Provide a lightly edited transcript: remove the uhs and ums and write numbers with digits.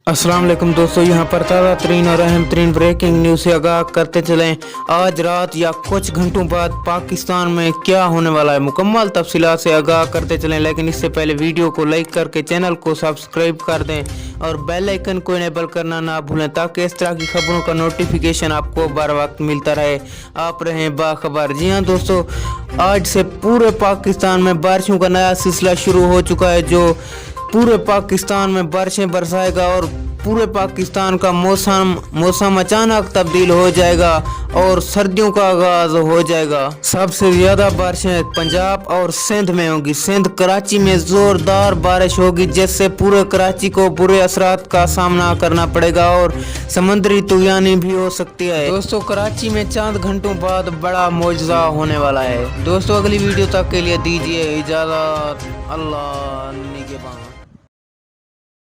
अस्सलाम वालेकुम दोस्तों, यहाँ पर ताज़ा तरीन और अहम तरीन ब्रेकिंग न्यूज़ से आगाह करते चलें। आज रात या कुछ घंटों बाद पाकिस्तान में क्या होने वाला है, मुकम्मल तफसीलात से आगाह करते चलें। लेकिन इससे पहले वीडियो को लाइक करके चैनल को सब्सक्राइब कर दें और बेल आइकन को इनेबल करना ना भूलें, ताकि इस तरह की खबरों का नोटिफिकेशन आपको बर वक्त मिलता रहे, आप रहें बाखबर। जी हाँ दोस्तों, आज से पूरे पाकिस्तान में बारिशों का नया सिलसिला शुरू हो चुका है, जो पूरे पाकिस्तान में बारिशें बरसाएगा और पूरे पाकिस्तान का मौसम अचानक तब्दील हो जाएगा और सर्दियों का आगाज हो जाएगा। सबसे ज्यादा बारिशें पंजाब और सिंध में होंगी। सिंध कराची में जोरदार बारिश होगी, जिससे पूरे कराची को बुरे असरात का सामना करना पड़ेगा और समुद्री तूफानी भी हो सकती है। दोस्तों, कराची में चंद घंटों बाद बड़ा मौजज़ा होने वाला है। दोस्तों, अगली वीडियो तक के लिए दीजिए इजाज़त। अल्लाह।